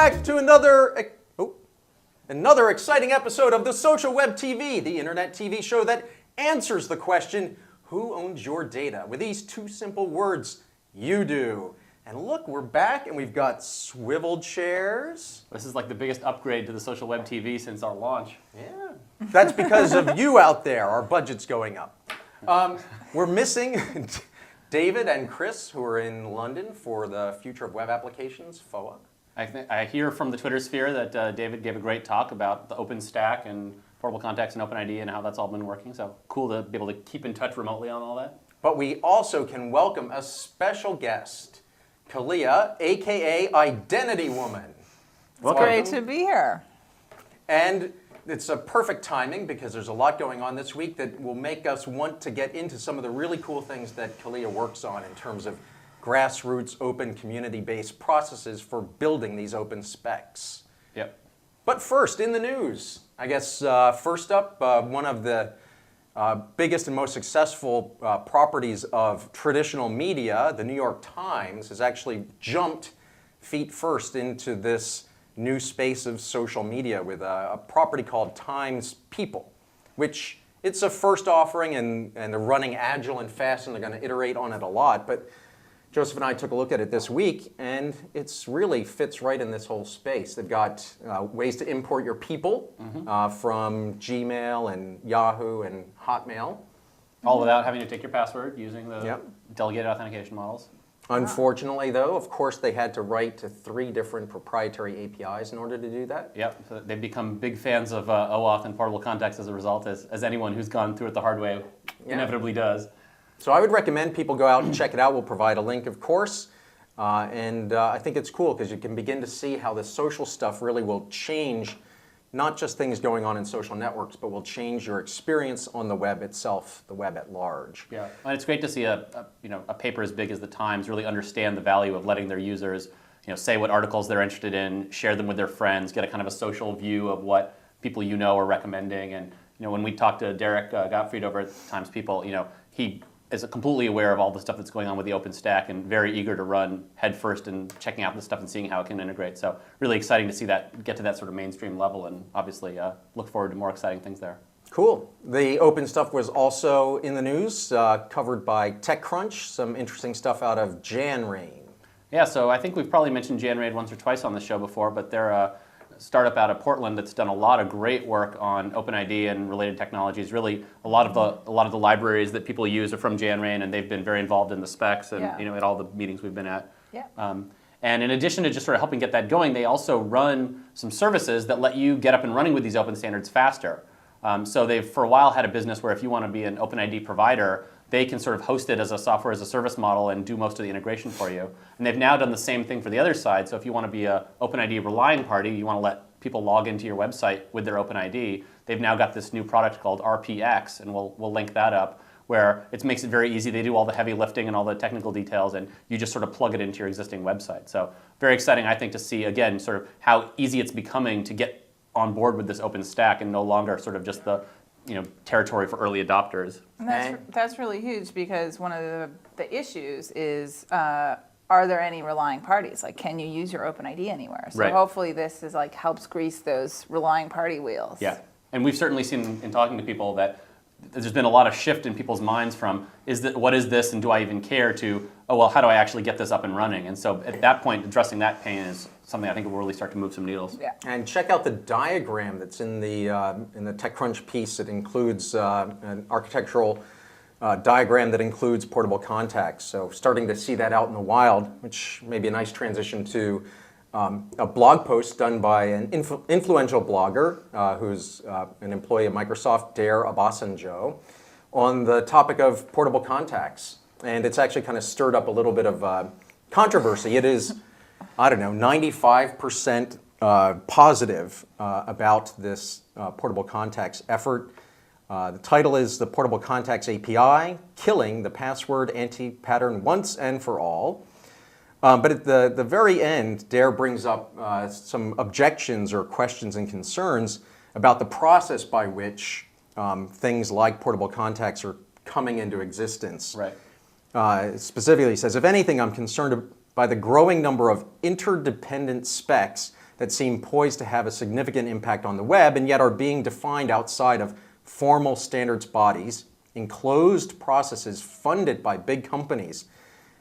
back to another exciting episode of the Social Web TV, the internet TV show that answers the question, who owns your data? With these two simple words, you do. And look, we're back and we've got swivel chairs. This is like the biggest upgrade to the Social Web TV since our launch. Yeah. That's because of you out there. Our budget's going up. We're missing David and Chris, who are in London for the Future of Web Applications, FOA. I hear from the Twitter sphere that David gave a great talk about the OpenStack and portable contacts and OpenID and how that's all been working. So cool to be able to keep in touch remotely on all that. But we also can welcome a special guest, Kalia, a.k.a. Identity Woman. It's great to be here. And it's a perfect timing because there's a lot going on this week that will make us want to get into some of the really cool things that Kalia works on in terms of grassroots, open, community-based processes for building these open specs. Yep. But first, in the news, I guess first up, one of the biggest and most successful properties of traditional media, the New York Times, has actually jumped feet first into this new space of social media with a property called Times People, which it's a first offering and they're running agile and fast and they're going to iterate on it a lot. But Joseph and I took a look at it this week and it's really fits right in this whole space. They've got ways to import your people from Gmail and Yahoo and Hotmail. All without having to take your password using the delegated authentication models. Unfortunately, though, of course, they had to write to 3 different proprietary APIs in order to do that. Yep, so they've become big fans of OAuth and portable contacts as a result, as anyone who's gone through it the hard way inevitably does. So I would recommend people go out and check it out. We'll provide a link, of course. I think it's cool because you can begin to see how the social stuff really will change not just things going on in social networks, but will change your experience on the web itself, the web at large. Yeah, and it's great to see a paper as big as the Times really understand the value of letting their users, say what articles they're interested in, share them with their friends, get a kind of a social view of what people are recommending. And when we talked to Derek Gottfried over at Times People, he is completely aware of all the stuff that's going on with the OpenStack and very eager to run headfirst and checking out the stuff and seeing how it can integrate. So really exciting to see that get to that sort of mainstream level and obviously look forward to more exciting things there. Cool. The open stuff was also in the news, covered by TechCrunch, some interesting stuff out of Janrain. Yeah, so I think we've probably mentioned Janrain once or twice on the show before, but they're a startup out of Portland that's done a lot of great work on OpenID and related technologies. Really, a lot of the libraries that people use are from Janrain, and they've been very involved in the specs and at all the meetings we've been at. Yeah. And in addition to just sort of helping get that going, they also run some services that let you get up and running with these open standards faster. So they've for a while had a business where if you want to be an OpenID provider, they can sort of host it as a software as a service model and do most of the integration for you. And they've now done the same thing for the other side. So if you want to be a OpenID relying party, you want to let people log into your website with their OpenID, they've now got this new product called RPX, and we'll link that up, where it makes it very easy. They do all the heavy lifting and all the technical details, and you just sort of plug it into your existing website. So very exciting, I think, to see, again, sort of how easy it's becoming to get on board with this OpenStack and no longer sort of just the territory for early adopters. And that's really huge because one of the issues is are there any relying parties? Like, can you use your OpenID anywhere? So hopefully this is helps grease those relying party wheels. Yeah, and we've certainly seen in talking to people that there's been a lot of shift in people's minds from what is this and do I even care to, oh well, how do I actually get this up and running? And so at that point, addressing that pain is something I think will really start to move some needles. Yeah. And check out the diagram that's in the TechCrunch piece. It includes an architectural diagram that includes portable contacts. So starting to see that out in the wild, which may be a nice transition to a blog post done by an influential blogger who's an employee of Microsoft, Dare Obasanjo, on the topic of portable contacts. And it's actually kind of stirred up a little bit of controversy. It is, 95% positive about this portable contacts effort. The title is The Portable Contacts API, Killing the Password Anti-Pattern Once and for All. But at the very end, Dare brings up some objections or questions and concerns about the process by which things like portable contacts are coming into existence. Right. Specifically, he says, if anything, I'm concerned by the growing number of interdependent specs that seem poised to have a significant impact on the web and yet are being defined outside of formal standards bodies, enclosed processes funded by big companies.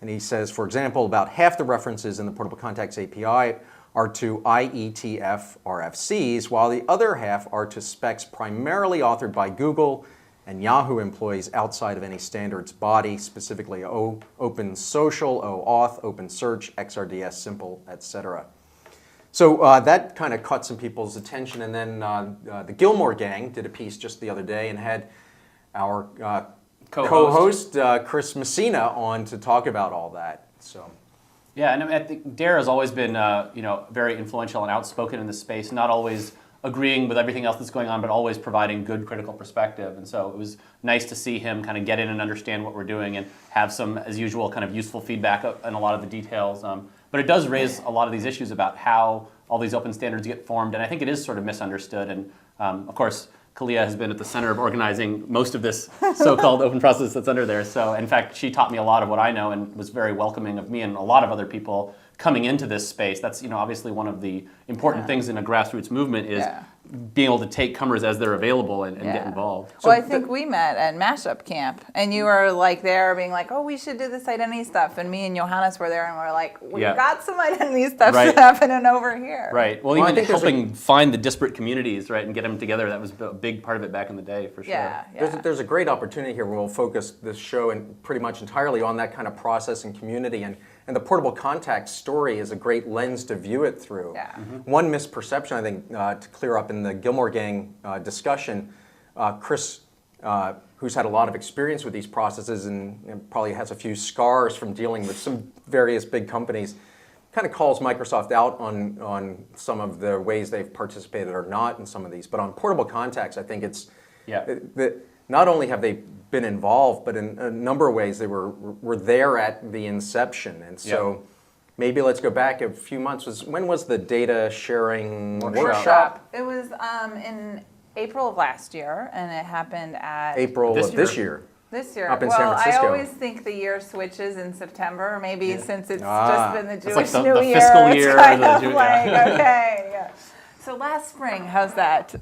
And he says, for example, about half the references in the Portable Contacts API are to IETF RFCs, while the other half are to specs primarily authored by Google and Yahoo employees outside of any standards body, specifically Open Social, OAuth, Open Search, XRDS, Simple, etc. So that kind of caught some people's attention, and then the Gilmore Gang did a piece just the other day and had our co-host Chris Messina on to talk about all that. So. Yeah, and I think Dare has always been very influential and outspoken in this space, not always agreeing with everything else that's going on, but always providing good critical perspective. And so it was nice to see him kind of get in and understand what we're doing and have some, as usual, kind of useful feedback on a lot of the details. But it does raise a lot of these issues about how all these open standards get formed, and I think it is sort of misunderstood. And of course, Kalia has been at the center of organizing most of this so-called open process that's under there. So in fact, she taught me a lot of what I know and was very welcoming of me and a lot of other people coming into this space. That's obviously one of the important things in a grassroots movement is being able to take comers as they're available and get involved. Well, I think we met at Mashup Camp, and you were like there being like, oh, we should do this identity stuff. And me and Johannes were there, and we're like, we've got some identity stuff happening over here. Right. Well, even helping find the disparate communities, right, and get them together, that was a big part of it back in the day, for sure. Yeah. There's a great opportunity here where we'll focus this show and pretty much entirely on that kind of process and community. And the Portable Contacts story is a great lens to view it through. Yeah. One misperception, I think, to clear up in the Gilmore Gang discussion, Chris, who's had a lot of experience with these processes and probably has a few scars from dealing with some various big companies, kind of calls Microsoft out on some of the ways they've participated or not in some of these. But on Portable Contacts, I think it's not only have they been involved, but in a number of ways they were there at the inception. And so maybe let's go back a few months. When was the data sharing workshop? It was in April of last year, and it happened at April of this year. This year. Up in San Francisco. I always think the year switches in September, maybe since it's just been the Jewish like New the Year. fiscal It's year. kind of like, okay, yeah. So last spring, how's that?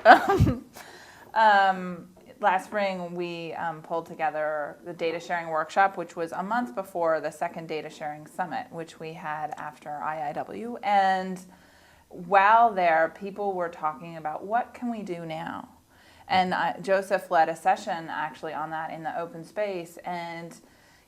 Last spring, we pulled together the data sharing workshop, which was a month before the second data sharing summit, which we had after IIW. And while there, people were talking about what can we do now? And Joseph led a session actually on that in the open space. And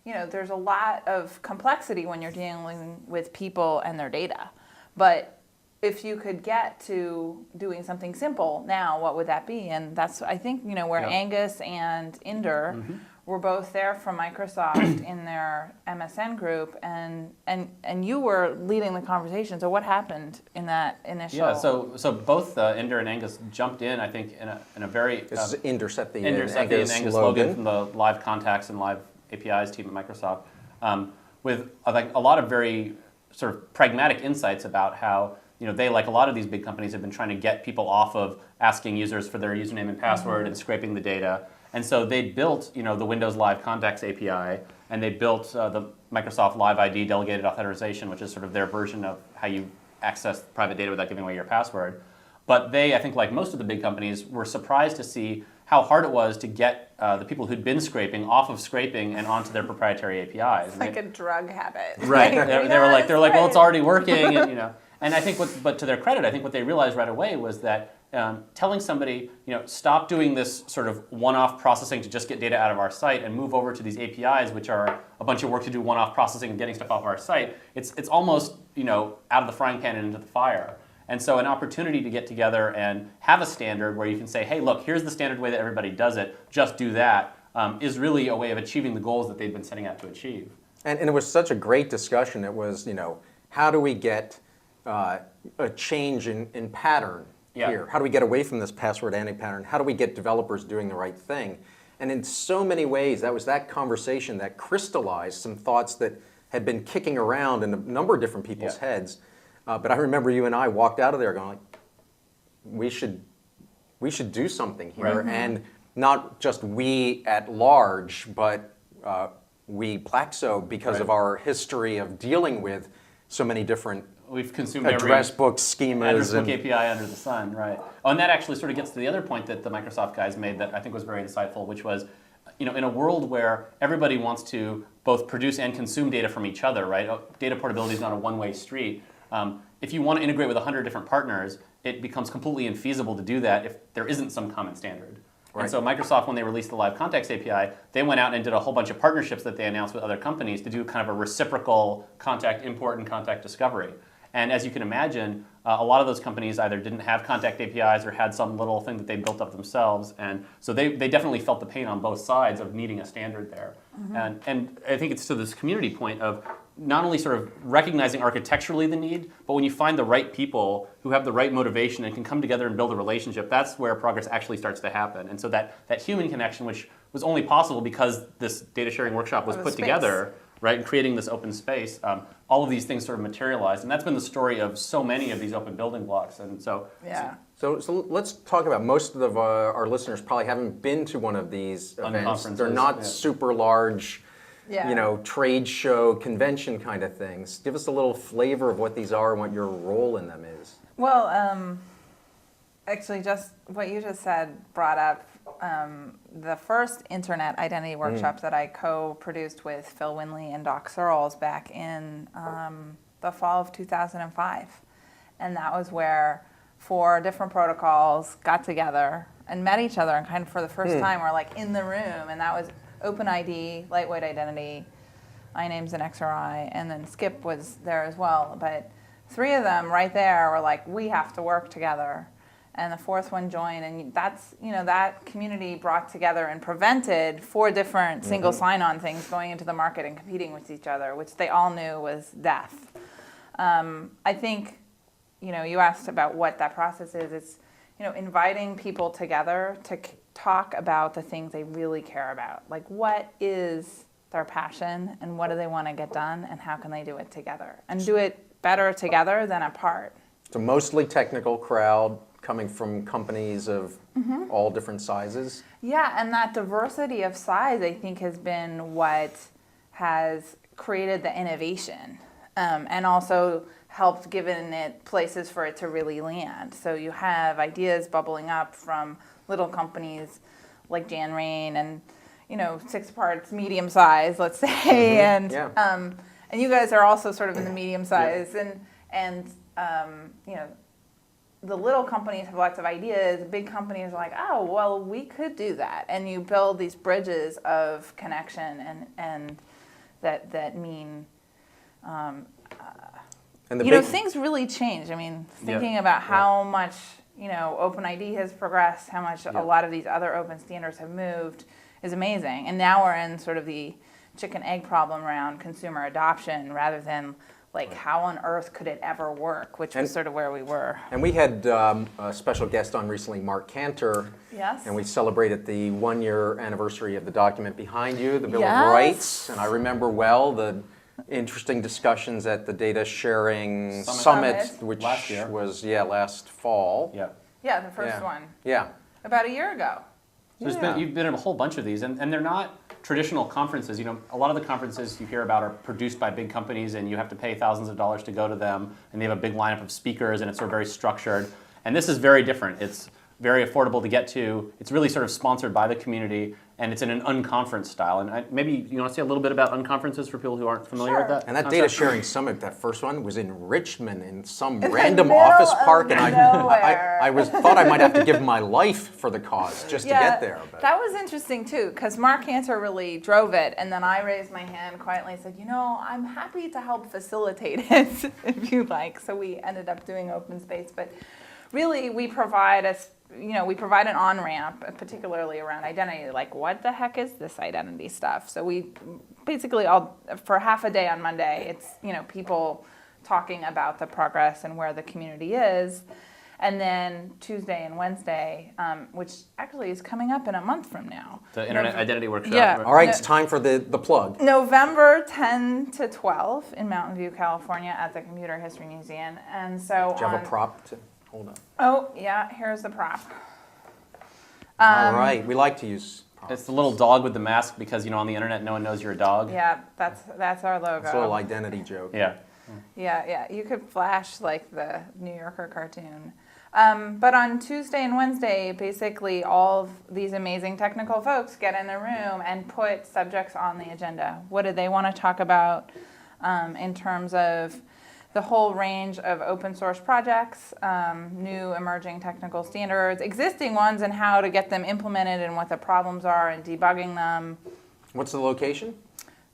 there's a lot of complexity when you're dealing with people and their data. But if you could get to doing something simple now, what would that be? And that's, I think, where Angus and Inder were both there from Microsoft in their MSN group, and you were leading the conversation. So what happened in that initial? Yeah, so both Inder and Angus jumped in, I think, in a very... This is Inder set the Angus Logan from the Live Contacts and Live APIs team at Microsoft, with I think a lot of very sort of pragmatic insights about how they, like a lot of these big companies, have been trying to get people off of asking users for their username and password and scraping the data. And so they built, the Windows Live Contacts API, and they built the Microsoft Live ID delegated authorization, which is sort of their version of how you access private data without giving away your password. But they, I think, like most of the big companies, were surprised to see how hard it was to get the people who'd been scraping off of scraping and onto their proprietary APIs. It's like a drug habit. Right. They were like, well, it's already working, and And I think, but to their credit, I think what they realized right away was that telling somebody, stop doing this sort of one-off processing to just get data out of our site and move over to these APIs, which are a bunch of work to do one-off processing and getting stuff off our site. It's almost out of the frying pan and into the fire. And so an opportunity to get together and have a standard where you can say, hey, look, here's the standard way that everybody does it. Just do that, is really a way of achieving the goals that they've been setting out to achieve. And it was such a great discussion. It was, how do we get a change in pattern here? How do we get away from this password anti-pattern? How do we get developers doing the right thing? And in so many ways, that was that conversation that crystallized some thoughts that had been kicking around in a number of different people's heads. But I remember you and I walked out of there going, we should do something here. Right. And not just we at large, but we Plaxo, because of our history of dealing with so many different we've consumed Address every book schemas. address book and, API under the sun, right? Oh, and that actually sort of gets to the other point that the Microsoft guys made that I think was very insightful, which was, in a world where everybody wants to both produce and consume data from each other, right? Data portability is not a one-way street. If you want to integrate with 100 different partners, it becomes completely infeasible to do that if there isn't some common standard. Right. And so Microsoft, when they released the Live Context API, they went out and did a whole bunch of partnerships that they announced with other companies to do kind of a reciprocal contact import and contact discovery. And as you can imagine, a lot of those companies either didn't have contact APIs or had some little thing that they built up themselves. And so they definitely felt the pain on both sides of needing a standard there. And I think it's to this community point of not only sort of recognizing architecturally the need, but when you find the right people who have the right motivation and can come together and build a relationship, that's where progress actually starts to happen. And so that human connection, which was only possible because this data sharing workshop was put together, right, and creating this open space, all of these things sort of materialized. And that's been the story of so many of these open building blocks. And so, Yeah. So let's talk about, most of our listeners probably haven't been to one of these events. They're not super large, trade show, convention kind of things. Give us a little flavor of what these are and what your role in them is. Well, actually, just what you just said brought up the first Internet Identity Workshop that I co-produced with Phil Winley and Doc Searles back in the fall of 2005. And that was where 4 different protocols got together and met each other, and kind of for the first time were like in the room, and that was OpenID, Lightweight Identity, iNames and XRI, and then Skip was there as well. But 3 of them right there were like, we have to work together. And the 4th one joined, and that's, that community brought together and prevented 4 different single sign-on things going into the market and competing with each other, which they all knew was death. I think, you asked about what that process is. It's, inviting people together to talk about the things they really care about. Like, what is their passion, and what do they want to get done, and how can they do it together? And do it better together than apart. It's a mostly technical crowd coming from companies of all different sizes. Yeah, and that diversity of size, I think, has been what has created the innovation, and also helped given it places for it to really land. So you have ideas bubbling up from little companies like Jan Rain and 6 parts medium size, let's say, and you guys are also sort of in the medium size, and the little companies have lots of ideas. Big companies are like, oh, well, we could do that, and you build these bridges of connection and that mean. And things really change. I mean, thinking about how much OpenID has progressed, how much a lot of these other open standards have moved, is amazing. And now we're in sort of the chicken-egg problem around consumer adoption, rather than how on earth could it ever work, which was sort of where we were. And we had a special guest on recently, Mark Cantor. Yes. And we celebrated the 1-year anniversary of the document behind you, the Bill of Rights. And I remember well the interesting discussions at the Data Sharing Summit, which last year. was last fall. Yeah, the first one. Yeah. About a year ago. So you've been in a whole bunch of these, and they're not traditional conferences. A lot of the conferences you hear about are produced by big companies, and you have to pay thousands of dollars to go to them, and they have a big lineup of speakers, and it's sort of very structured. And this is very different. It's very affordable to get to. It's really sort of sponsored by the community, and it's in an unconference style. And maybe you want to say a little bit about unconferences for people who aren't familiar with that? And that Data Sharing Summit, that first one, was in Richmond in some random office park, and I thought I might have to give my life for the cause just to get there. But. That was interesting too, because Mark Cantor really drove it, and then I raised my hand quietly and said, I'm happy to help facilitate it if you like. So we ended up doing open space, but really we provide an on-ramp, particularly around identity. Like, what the heck is this identity stuff? So we basically for half a day on Monday, it's people talking about the progress and where the community is. And then Tuesday and Wednesday, which actually is coming up in a month from now. The Internet Identity Workshop. Yeah. All right, it's time for the plug. November 10 to 12 in Mountain View, California at the Computer History Museum. And so Do you have a prop to hold up? Oh, yeah, here's the prop. All right, we like to use props. It's the little dog with the mask because, on the internet, no one knows you're a dog. Yeah, that's our logo. It's a little identity joke. Yeah. Yeah. You could flash like the New Yorker cartoon. But on Tuesday and Wednesday, basically all of these amazing technical folks get in the room and put subjects on the agenda. What do they want to talk about in terms of the whole range of open source projects, new emerging technical standards, existing ones, and how to get them implemented and what the problems are and debugging them. What's the location?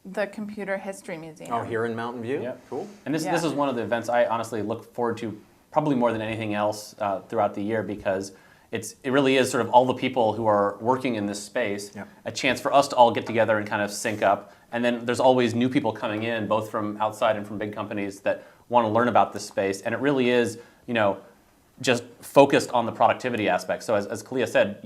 The Computer History Museum. Oh, here in Mountain View? Yep. Cool. And this Yeah. is one of the events I honestly look forward to probably more than anything else throughout the year, because it really is sort of all the people who are working in this space, Yep. a chance for us to all get together and kind of sync up. And then there's always new people coming in, both from outside and from big companies that want to learn about this space. And it really is, just focused on the productivity aspect. So as Kalia said,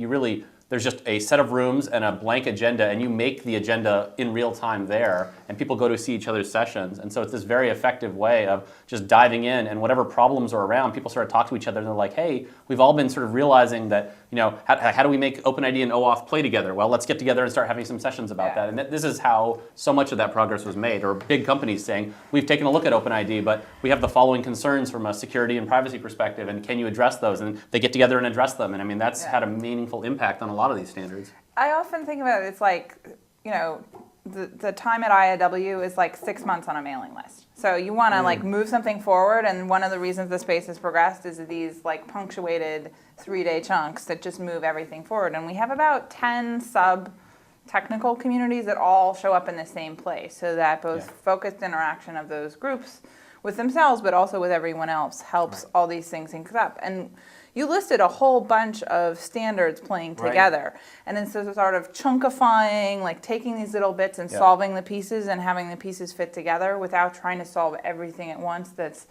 there's just a set of rooms and a blank agenda, and you make the agenda in real time there, and people go to see each other's sessions. And so it's this very effective way of just diving in, and whatever problems are around, people sort of talk to each other, and they're like, hey, we've all been sort of realizing that, how do we make OpenID and OAuth play together? Well, let's get together and start having some sessions about that. And this is how so much of that progress was made, or big companies saying, we've taken a look at OpenID, but we have the following concerns from a security and privacy perspective, and can you address those? And they get together and address them. And I mean, that's had a meaningful impact on a lot of these standards. I often think about it, it's like, the time at IIW is like 6 months on a mailing list. So you want to like move something forward, and one of the reasons the space has progressed is these like punctuated 3-day chunks that just move everything forward. And we have about 10 sub-technical communities that all show up in the same place, so that both focused interaction of those groups with themselves, but also with everyone else, helps all these things sync up. And you listed a whole bunch of standards playing together. And it's this sort of chunkifying, like taking these little bits and solving the pieces and having the pieces fit together without trying to solve everything at once. That's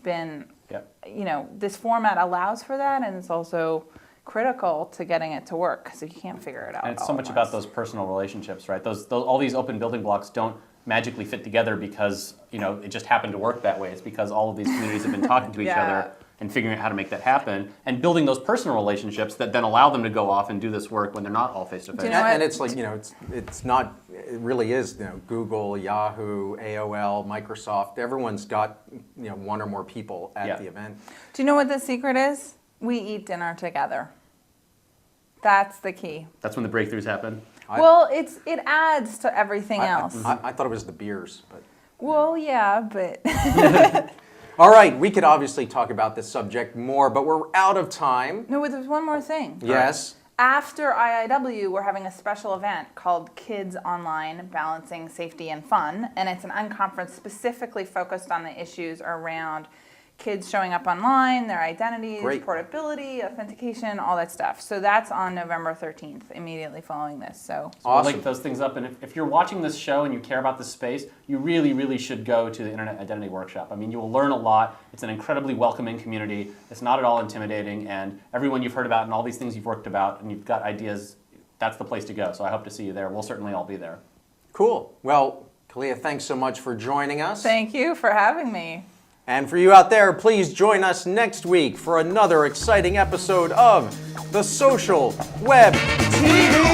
been, this format allows for that, and it's also critical to getting it to work, because you can't figure it out. And it's so much about those personal relationships, right? All these open building blocks don't magically fit together because it just happened to work that way. It's because all of these communities have been talking to each other and figuring out how to make that happen, and building those personal relationships that then allow them to go off and do this work when they're not all face to face. And it's like, it's not, it really is, Google, Yahoo, AOL, Microsoft, everyone's got, one or more people at the event. Do you know what the secret is? We eat dinner together. That's the key. That's when the breakthroughs happen. Well, it adds to everything else. I thought it was the beers, but. Well, yeah, but. All right, we could obviously talk about this subject more, but we're out of time. No, there's one more thing. Yes. After IIW, we're having a special event called Kids Online, Balancing Safety and Fun, and it's an unconference specifically focused on the issues around kids showing up online, their identities, portability, authentication, all that stuff. So that's on November 13th, immediately following this. So We'll link those things up. And if you're watching this show and you care about this space, you really, really should go to the Internet Identity Workshop. I mean, you will learn a lot. It's an incredibly welcoming community. It's not at all intimidating. And everyone you've heard about and all these things you've worked about and you've got ideas, that's the place to go. So I hope to see you there. We'll certainly all be there. Cool. Well, Kalia, thanks so much for joining us. thank you for having me. And for you out there, please join us next week for another exciting episode of The Social Web TV.